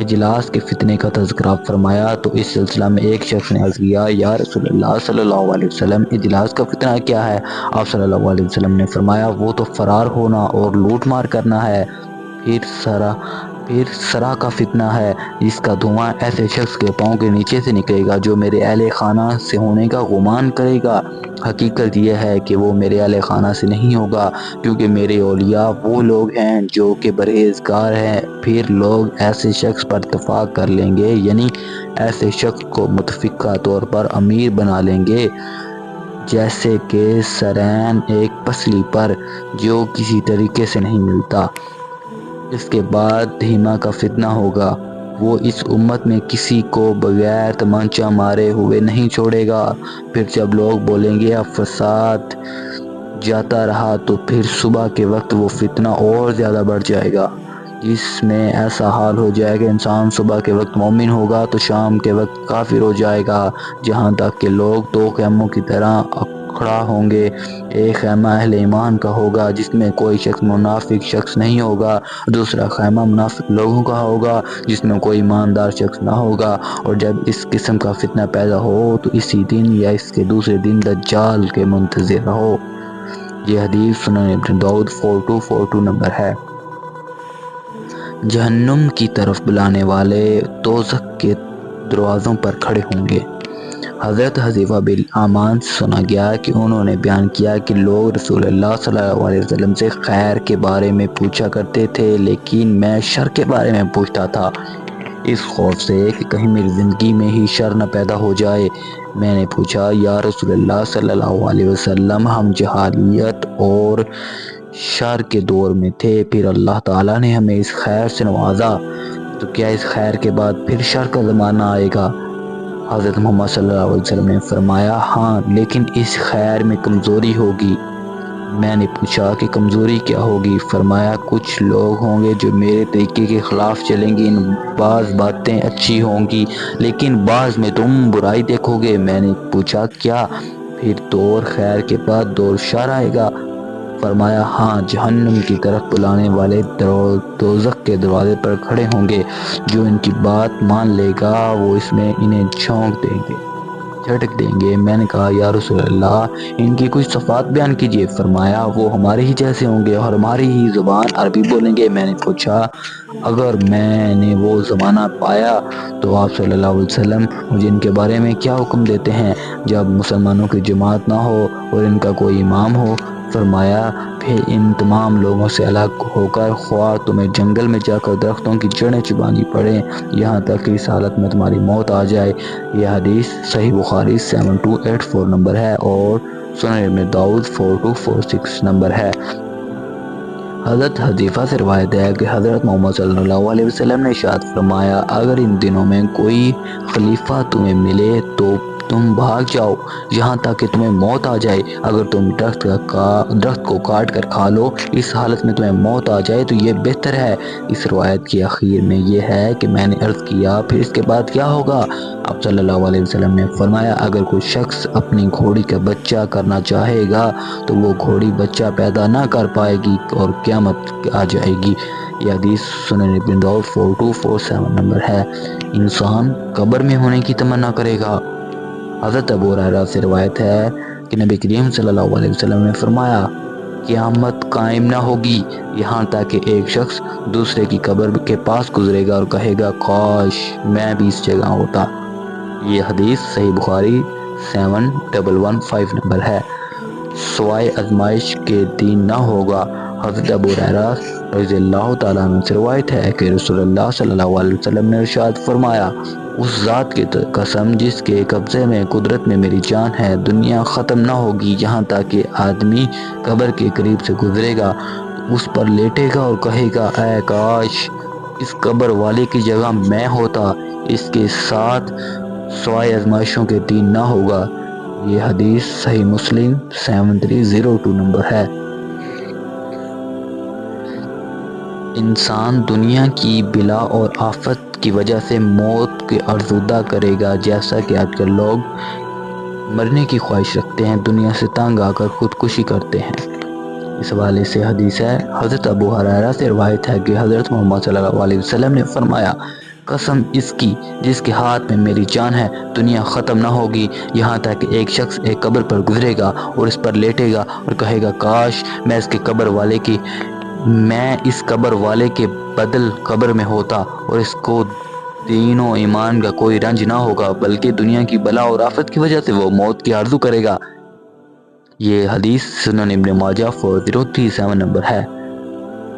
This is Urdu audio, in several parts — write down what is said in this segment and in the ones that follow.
اجلاس کے فتنے کا تذکرہ فرمایا تو اس سلسلہ میں ایک شخص نے عرض کیا، یا رسول اللہ صلی اللہ علیہ وسلم، اجلاس کا فتنہ کیا ہے؟ آپ صلی اللہ علیہ وسلم نے فرمایا، وہ تو فرار ہونا اور لوٹ مار کرنا ہے۔ پھر سرا کا فتنہ ہے، جس کا دھواں ایسے شخص کے پاؤں کے نیچے سے نکلے گا جو میرے اہل خانہ سے ہونے کا گمان کرے گا۔ حقیقت یہ ہے کہ وہ میرے اہل خانہ سے نہیں ہوگا، کیونکہ میرے اولیاء وہ لوگ ہیں جو کہ پرہیزگار ہیں۔ پھر لوگ ایسے شخص پر اتفاق کر لیں گے، یعنی ایسے شخص کو متفقہ طور پر امیر بنا لیں گے، جیسے کہ سرین ایک پسلی پر جو کسی طریقے سے نہیں ملتا۔ اس کے بعد دھیما کا فتنہ ہوگا، وہ اس امت میں کسی کو بغیر تمانچہ مارے ہوئے نہیں چھوڑے گا۔ پھر جب لوگ بولیں گے اب فساد جاتا رہا، تو پھر صبح کے وقت وہ فتنہ اور زیادہ بڑھ جائے گا، جس میں ایسا حال ہو جائے گا انسان صبح کے وقت مومن ہوگا تو شام کے وقت کافر ہو جائے گا، جہاں تک کہ لوگ دو خیموں کی طرح کھڑا ہوں گے۔ ایک خیمہ اہل ایمان کا ہوگا جس میں کوئی شخص منافق شخص نہیں ہوگا، دوسرا خیمہ منافق لوگوں کا ہوگا جس میں کوئی ایماندار شخص نہ ہوگا۔ اور جب اس قسم کا فتنہ پیدا ہو تو اسی دن یا اس کے دوسرے دن دجال کے منتظر رہو۔ یہ حدیث سنن ابن داؤد 4242 نمبر ہے۔ جہنم کی طرف بلانے والے دوزخ کے دروازوں پر کھڑے ہوں گے۔ حضرت حذیفہ بن امان سے سنا گیا کہ انہوں نے بیان کیا کہ لوگ رسول اللہ صلی اللہ علیہ وسلم سے خیر کے بارے میں پوچھا کرتے تھے، لیکن میں شر کے بارے میں پوچھتا تھا، اس خوف سے کہ کہیں میری زندگی میں ہی شر نہ پیدا ہو جائے۔ میں نے پوچھا، یا رسول اللہ صلی اللہ علیہ وسلم، ہم جہالیت اور شر کے دور میں تھے، پھر اللہ تعالیٰ نے ہمیں اس خیر سے نوازا، تو کیا اس خیر کے بعد پھر شر کا زمانہ آئے گا؟ حضرت محمد صلی اللہ علیہ وسلم نے فرمایا، ہاں، لیکن اس خیر میں کمزوری ہوگی۔ میں نے پوچھا کہ کمزوری کیا ہوگی؟ فرمایا، کچھ لوگ ہوں گے جو میرے طریقے کے خلاف چلیں گے، ان بعض باتیں اچھی ہوں گی لیکن بعض میں تم برائی دیکھو گے۔ میں نے پوچھا، کیا پھر دور خیر کے بعد دور شر آئے گا؟ فرمایا، ہاں، جہنم کی طرف بلانے والے دوزخ کے دروازے پر کھڑے ہوں گے، جو ان کی بات مان لے گا وہ اس میں انہیں جھونک دیں گے، جھٹک دیں گے۔ میں نے کہا، یا رسول اللہ، ان کی کچھ صفات بیان کیجیے۔ فرمایا، وہ ہمارے ہی جیسے ہوں گے اور ہماری ہی زبان عربی بولیں گے۔ میں نے پوچھا، اگر میں نے وہ زمانہ پایا تو آپ صلی اللہ علیہ وسلم مجھے ان کے بارے میں کیا حکم دیتے ہیں جب مسلمانوں کی جماعت نہ ہو اور ان کا کوئی امام ہو؟ فرمایا، پھر ان تمام لوگوں سے الگ ہو کر خواہ تمہیں جنگل میں جا کر درختوں کی جڑیں چبانی پڑیں، یہاں تک کہ اس حالت میں تمہاری موت آ جائے۔ یہ حدیث صحیح بخاری 7284 نمبر ہے اور سنن ابن داؤد 4246 نمبر ہے۔ حضرت حذیفہ سے روایت ہے کہ حضرت محمد صلی اللہ علیہ وسلم نے ارشاد فرمایا، اگر ان دنوں میں کوئی خلیفہ تمہیں ملے تو تم بھاگ جاؤ یہاں تک کہ تمہیں موت آ جائے۔ اگر تم درخت کو کاٹ کر کھا لو، اس حالت میں تمہیں موت آ جائے تو یہ بہتر ہے۔ اس روایت کی آخر میں یہ ہے کہ میں نے عرض کیا، پھر اس کے بعد کیا ہوگا؟ آپ صلی اللہ علیہ وسلم نے فرمایا، اگر کوئی شخص اپنی گھوڑی کا بچہ کرنا چاہے گا تو وہ گھوڑی بچہ پیدا نہ کر پائے گی اور قیامت آ جائے گی۔ یہ حدیث سنن ابن داؤد 4247 نمبر ہے۔ انسان قبر میں ہونے کی تمنا کرے گا۔ حضرت ابو ہریرہ سے روایت ہے کہ نبی کریم صلی اللہ علیہ وسلم نے فرمایا، قیامت قائم نہ ہوگی یہاں تک کہ ایک شخص دوسرے کی قبر کے پاس گزرے گا اور کہے گا، کاش میں بھی اس جگہ ہوتا۔ یہ حدیث صحیح بخاری 7115 نمبر ہے۔ سوائے آزمائش کے دین نہ ہوگا۔ حضرت ابو ہریرہ رضی اللہ تعالیٰ عنہ سے روایت ہے کہ رسول اللہ صلی اللہ علیہ وسلم نے ارشاد فرمایا، اس ذات کی قسم جس کے قبضے میں قدرت میں میری جان ہے، دنیا ختم نہ ہوگی یہاں تک کہ آدمی قبر کے قریب سے گزرے گا، اس پر لیٹے گا اور کہے گا، اے کاش اس قبر والے کی جگہ میں ہوتا۔ اس کے ساتھ سوائے آزمائشوں کے دین نہ ہوگا۔ یہ حدیث صحیح مسلم 7302 نمبر ہے۔ انسان دنیا کی بلا اور آفت کی وجہ سے موت کے آرزودہ کرے گا، جیسا کہ آج کل لوگ مرنے کی خواہش رکھتے ہیں، دنیا سے تنگ آ کر خودکشی کرتے ہیں۔ اس حوالے سے حدیث ہے، حضرت ابو ہریرہ سے روایت ہے کہ حضرت محمد صلی اللہ علیہ وسلم نے فرمایا، قسم اس کی جس کے ہاتھ میں میری جان ہے، دنیا ختم نہ ہوگی یہاں تک کہ ایک شخص ایک قبر پر گزرے گا اور اس پر لیٹے گا اور کہے گا کاش میں اس قبر والے کے بدل قبر میں ہوتا اور اس کو دین و ایمان کا کوئی رنج نہ ہوگا، بلکہ دنیا کی بلا اور آفت کی وجہ سے وہ موت کی آرزو کرے گا۔ یہ حدیث سنن ابن ماجہ 4037 نمبر ہے۔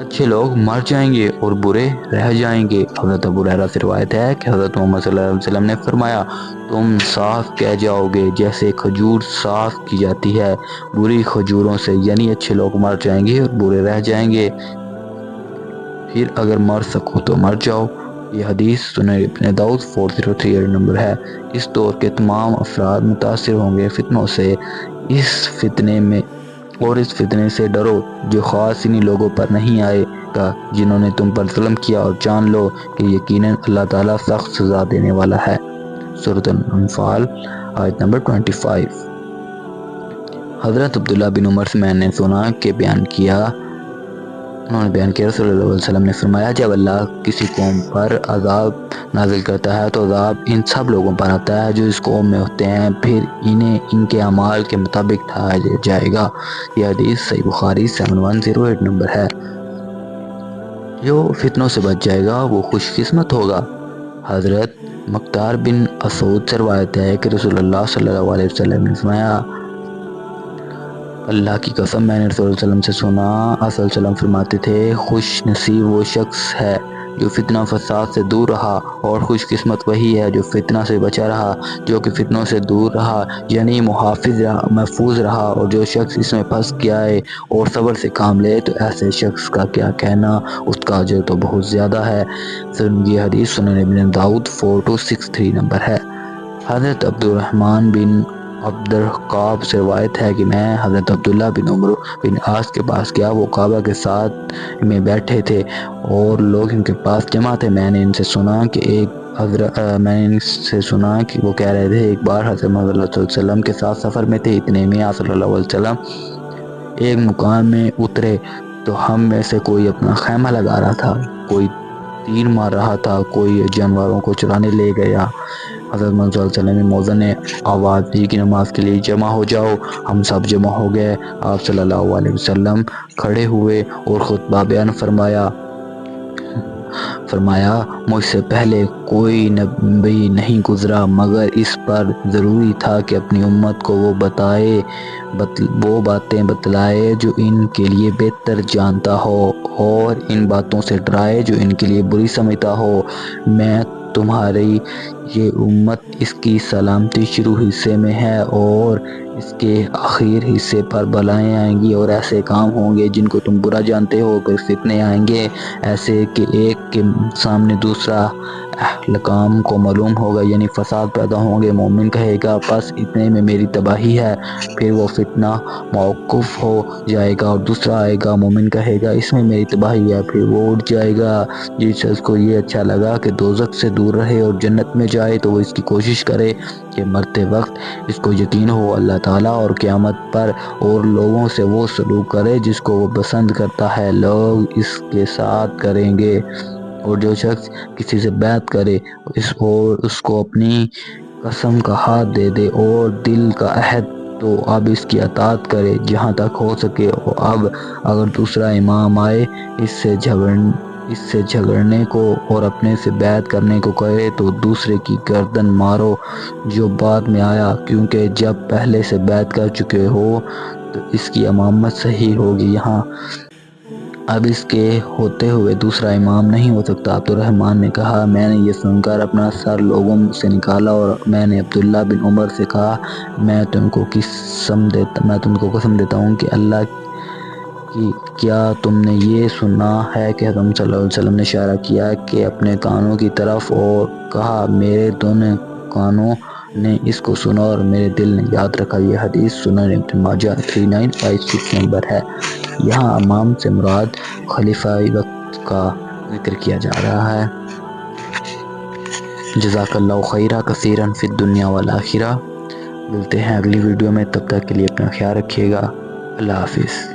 اچھے لوگ مر جائیں گے اور برے رہ جائیں گے۔ حضرت ابو ہریرہ سے روایت ہے کہ حضرت محمد صلی اللہ علیہ وسلم نے فرمایا، تم صاف کہہ جاؤ گے جیسے کھجور صاف کی جاتی ہے بری کھجوروں سے، یعنی اچھے لوگ مر جائیں گے اور برے رہ جائیں گے، پھر اگر مر سکو تو مر جاؤ۔ یہ حدیث سنن ابن داؤد 4038 نمبر ہے۔ اس دور کے تمام افراد متاثر ہوں گے فتنوں سے، اس فتنے سے ڈرو جو خاص انہی لوگوں پر نہیں آئے گا جنہوں نے تم پر ظلم کیا، اور جان لو کہ یقیناً اللہ تعالیٰ سخت سزا دینے والا ہے۔ سورۃ الانفال آیت نمبر 25۔ حضرت عبداللہ بن عمر سے میں نے سنا کہ انہوں نے بیان کیا، رسول اللہ علیہ وسلم نے فرمایا، جب اللہ کسی قوم پر عذاب نازل کرتا ہے تو عذاب ان سب لوگوں پر آتا ہے جو اس قوم میں ہوتے ہیں، پھر انہیں ان کے اعمال کے مطابق ٹھہرایا جائے گا۔ یہ حدیث صحیح بخاری 7108 نمبر ہے۔ جو فتنوں سے بچ جائے گا وہ خوش قسمت ہوگا۔ حضرت مقدار بن اسود سے روایت ہے کہ رسول اللہ صلی اللہ علیہ وسلم نے فرمایا، اللہ کی قسم میں نے رسول اللہ علیہ وسلم سے سنا، صلی اللہ علیہ وسلم فرماتے تھے، خوش نصیب وہ شخص ہے جو فتنہ فساد سے دور رہا، اور خوش قسمت وہی ہے جو فتنہ سے بچا رہا۔ جو کہ فتنوں سے دور رہا یعنی محفوظ رہا، اور جو شخص اس میں پھنس گیا ہے اور صبر سے کام لے تو ایسے شخص کا کیا کہنا، اس کا اجر تو بہت زیادہ ہے۔ یہ حدیث سنن ابن داؤد 4263 نمبر ہے۔ حضرت عبدالرحمن بن عبدالرقاب سے روایت ہے کہ میں حضرت عبداللہ بن عمرو بن عاص کے پاس گیا، وہ کعبہ کے ساتھ میں بیٹھے تھے اور لوگ ان کے پاس جمع تھے۔ میں نے ان سے سنا کہ وہ کہہ رہے تھے، ایک بار حضرت محمد صلی اللہ علیہ وسلم کے ساتھ سفر میں تھے، اتنے میں آپ صلی اللہ علیہ وسلم ایک مقام میں اترے تو ہم میں سے کوئی اپنا خیمہ لگا رہا تھا، کوئی تیر مار رہا تھا، کوئی جانوروں کو چرانے لے گیا۔ حضرت محمد صلی اللہ علیہ وسلم نے مؤذن نے آواز دی کہ نماز کے لیے جمع ہو جاؤ۔ ہم سب جمع ہو گئے۔ آپ صلی اللہ علیہ وسلم کھڑے ہوئے اور خطبہ بیان فرمایا، مجھ سے پہلے کوئی نبی نہیں گزرا مگر اس پر ضروری تھا کہ اپنی امت کو وہ باتیں بتلائے جو ان کے لیے بہتر جانتا ہو، اور ان باتوں سے ڈرائے جو ان کے لیے بری سمجھتا ہو۔ میں تمہاری یہ امت اس کی سلامتی شروع حصے میں ہے اور اس کے آخر حصے پر بلائیں آئیں گی اور ایسے کام ہوں گے جن کو تم برا جانتے ہو، پھر فتنے آئیں گے ایسے کہ ایک کے سامنے دوسرا احکام کو معلوم ہوگا، یعنی فساد پیدا ہوں گے۔ مومن کہے گا بس اتنے میں میری تباہی ہے، پھر وہ فتنہ موقوف ہو جائے گا اور دوسرا آئے گا، مومن کہے گا اس میں میری تباہی ہے، پھر وہ اٹھ جائے گا۔ جس شخص کو یہ اچھا لگا کہ دوزخ سے دور رہے اور جنت میں جائے تو وہ اس کی کوشش کرے کہ مرتے وقت اس کو یقین ہو اللہ تعالیٰ اور قیامت پر، اور لوگوں سے وہ سلوک کرے جس کو وہ پسند کرتا ہے، لوگ اس کے ساتھ کریں گے۔ اور جو شخص کسی سے بیعت کرے اور اس کو اپنی قسم کا ہاتھ دے دے اور دل کا عہد، تو اب اس کی اطاعت کرے جہاں تک ہو سکے۔ اب اگر دوسرا امام آئے اس سے جھگڑنے کو اور اپنے سے بیعت کرنے کو کہے تو دوسرے کی گردن مارو جو بعد میں آیا، کیونکہ جب پہلے سے بیعت کر چکے ہو تو اس کی امامت صحیح ہوگی۔ یہاں اب اس کے ہوتے ہوئے دوسرا امام نہیں ہو سکتا۔ عبدالرحمن نے کہا، میں نے یہ سن کر اپنا سر لوگوں سے نکالا اور میں نے عبداللہ بن عمر سے کہا، میں تم کو قسم دیتا ہوں کہ اللہ کی، کیا تم نے یہ سنا ہے کہ حضرت صلی اللہ علیہ وسلم نے اشارہ کیا کہ اپنے کانوں کی طرف اور کہا میرے دونوں کانوں نے اس کو سنا اور میرے دل نے یاد رکھا۔ یہ حدیث سنن ابن ماجہ 3956 نمبر ہے۔ یہاں امام سے مراد خلیفہ وقت کا ذکر کیا جا رہا ہے۔ جزاک اللہ خیرا کثیرا فی الدنیا والآخرہ۔ ملتے ہیں اگلی ویڈیو میں، تب تک کے لیے اپنا خیال رکھیے گا۔ اللہ حافظ۔